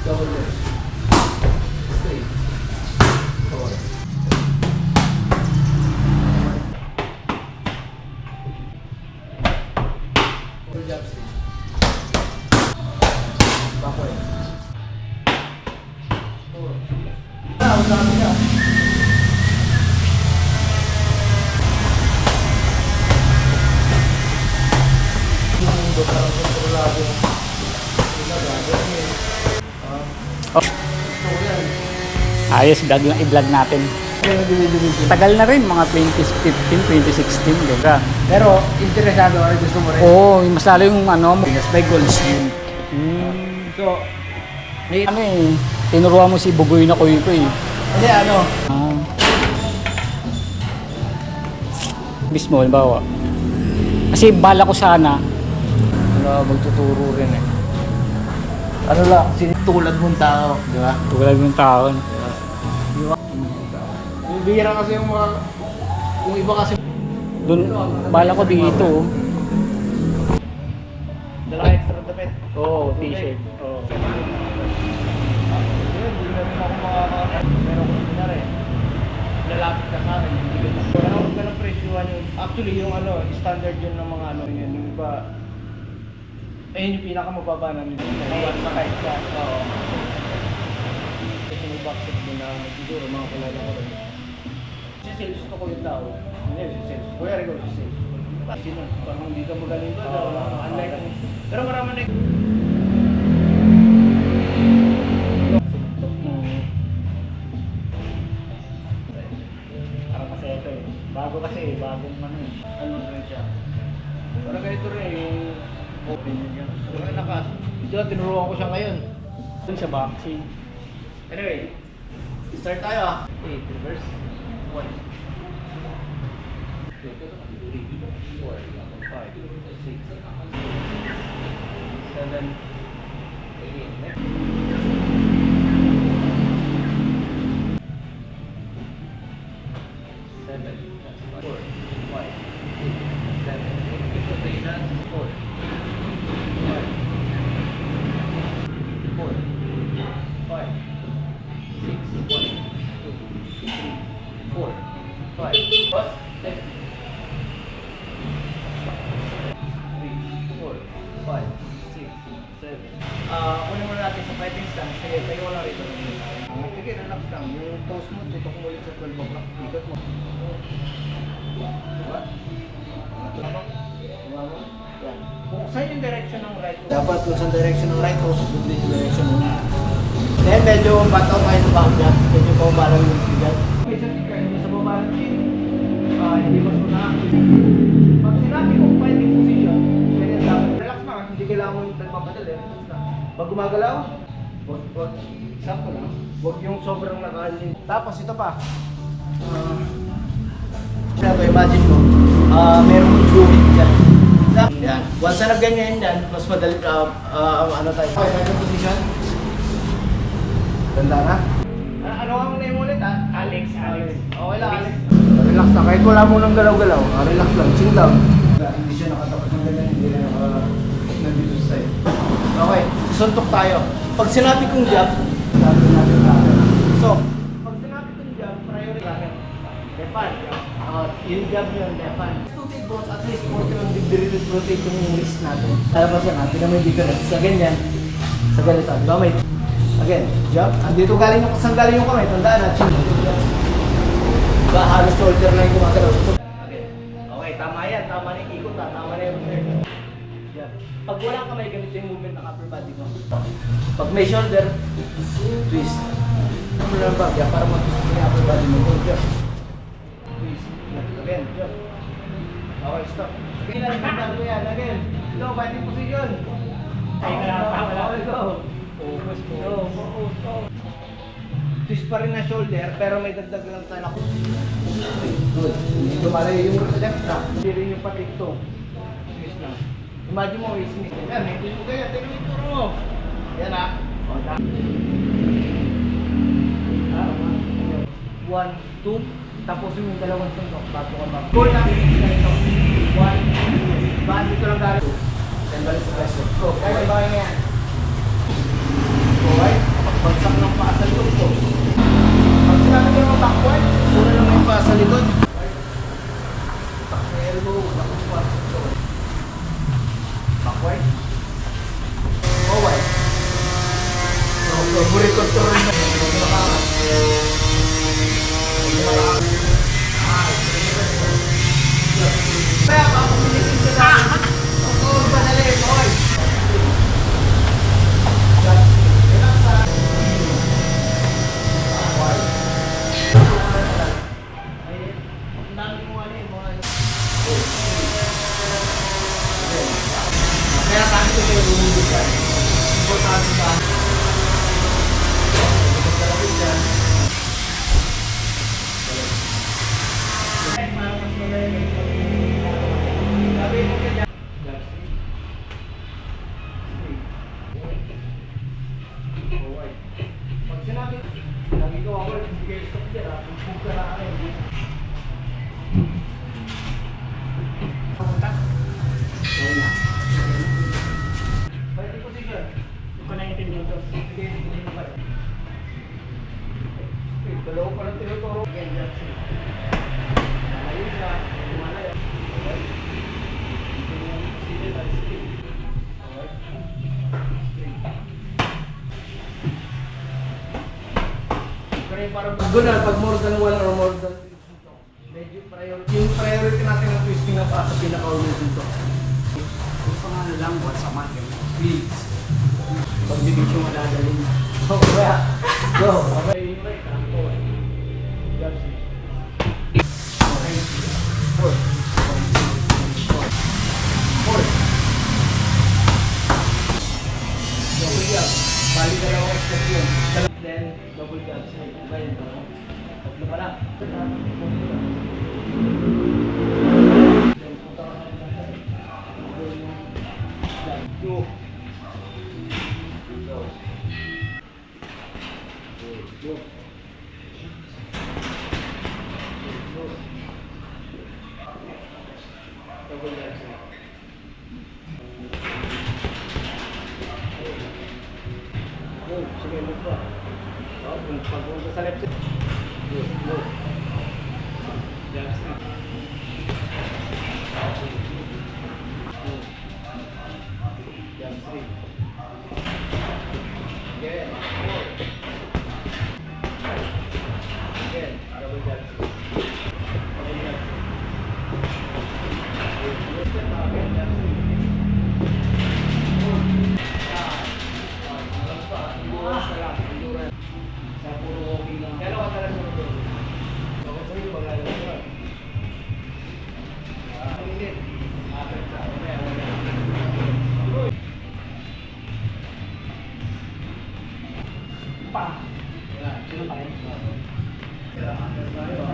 Double left. Straight. Forward. Full jab straight. Backward. Forward. Ang dami niya. Parang kontrolado. Ayos, i-vlog natin. Tagal na rin, mga 2015, 2016, diba? Pero interesado ka rin, gusto mo rin? Oo, mas lalo yung ano, Pinas by Gold's Gym. So, ano eh, tinuruan mo si Bugoy na kuy ko eh. hindi ano, Mismo, halimbawa. Kasi bala ko sana, magtuturo rin eh. Ano lang, sinitulad mong tao, di ba? tulad ng taon. Yung bihira kasi yung mga, yung iba kasi, Doon, bala ko dito. dala extra damit. Oo, t-shirt. Oo. Hindi na rin ako makaka... Meron ko na rin. Lalapit ka sa akin, hindi ka na. Pero huwag ka ng presyuhan yung... Actually, yung ano, standard yun ng mga ano yun. Yung iba... Ayun yung pinakamababa namin. Ayun sa kahit ka. Oo. Kasi may backstep din na siguro mga kilala ko rin. Si sales to ko yung tao. Hindi, si sales. Kuya rin ko si sales. Sino? Parang hindi ka magaling ba? Unlike ano. Pero marami na Parang kasi ito eh. Bago kasi, bagong ano eh. ano rin siya. Parang ganito rin yung open niya. Parang nakas. Ito, tinuruan ko siya ngayon. Doon sa boxing. Anyway, start tayo ah. Okay, reverse. 1, 2, 3, 4, 5, 6, 7, 8, kunin muna natin sa fighting stance. Sige, tayo wala rito. Sige, relax lang. Yung pose mo, tutok mo ulit sa 12 o'clock. Ikot mo. Diba? Tama? Yan. Kung saan yung direction ng right mo? Dapat kung saan direction ng right mo, doon din yung direction mo. Then, medyo bataw tayo sa bangga. Medyo pabalang yung bigat. Okay, sa ticker, hindi sa babalang chin. Hindi mas muna. Pag sinabi kong fighting position, ganyan lang. Relax na, hindi kailangan mo yung nagpapadali. Relax na. Pag gumagalaw, wag, sakto lang. Wag yung sobrang nakahalin. Tapos ito pa. Imagine mo, merong guhit dyan. Yan. Once na ganyan yan, mas madali, ano tayo. Okay, fighting position. Ganda na. Ano ang name ulit ha? Alex. Okay lang, Alex. Relax na. Kahit wala mo nang galaw-galaw. Relax lang. Chill lang. Hindi siya nakatapat ng ganyan. Hindi na nandito sa side. Okay. Suntok tayo. Pag sinabi kong jab, sabi natin natin. So, pag sinabi kong jab, priority natin. Defan. Yung jab yun, defan. Stupid boss, at least 40 lang rotate yung wrist natin. Kaya pa siya natin na may difference. Sa ganyan, sa ganito. Di ba may... Again, jump. Andito galing yung kasang galing yung kamay. Tandaan natin. Diba, halos shoulder lang yung gumagalaw. Again. Okay, tama yan. Tama na yung ikot ha. Tama na yung return. Yeah. Pag walang kamay, ganito yung movement ng upper body mo. Pag may shoulder, twist. Ano lang ba? Yeah, para mag-twist mo yung upper body mo. Jump. Twist. Again, jump. Okay, stop. Again, nalagandaan ko yan. Again. Ito, fighting position. Okay, go. Focus po. Twist pa rin na shoulder, pero may dagdag lang tayo na ko. Good. Hindi lumalayo yung left na. Hindi rin yung patik to. Twist na. Imagine mo, ismik. Yan, may twist mo kaya. Tingnan yung turo mo. Yan ha. O, da. 1, 2. Tapos yung dalawang suntok. Bato ka ba? Goal lang. 1, 2. Baan dito lang galing. Then balik sa preso. So, kaya ba yan? Alright? dito. Sige, dito pa rin. Dalawa pa lang tinuturo. Again, that's it. Ayun na. Lumalayo. Okay. Sige, that's it. Okay. Pero yung parang gunal, pag more than 1 or more than 2, medyo priority. Yung priority natin ng twisting na pa sa pinaka-ulo dito. Yung pangalan lang, what's a man? Please. Pag division madadalhin. Oh, kaya. Go. Okay, yung right. Ako. That's it. Okay. 4. 4. Double jab. Bali ka lang ang step yun. Then, double jab. Iba yun. Tatlo pa lang. Then, punta ka na lang. Go. Go. Go. Go. Double jab. Go. Sige, move pa. Pag-punta sa left side. Go. Go. Jab straight. Go. Jab straight. Again. Go. Again. Double jab straight. Double jab straight. Go. Step up. Again. Jab straight. Go. Alam pa. Endurance na lang. Endurance. Sa puro walking lang. Kaya ka talaga sa puro. So, kung sa'yo, pag-alam ka. Ang init. Apat ka. Mamaya, wala. Go. Pa. Yan. Sino pa rin? Kaya, tayo.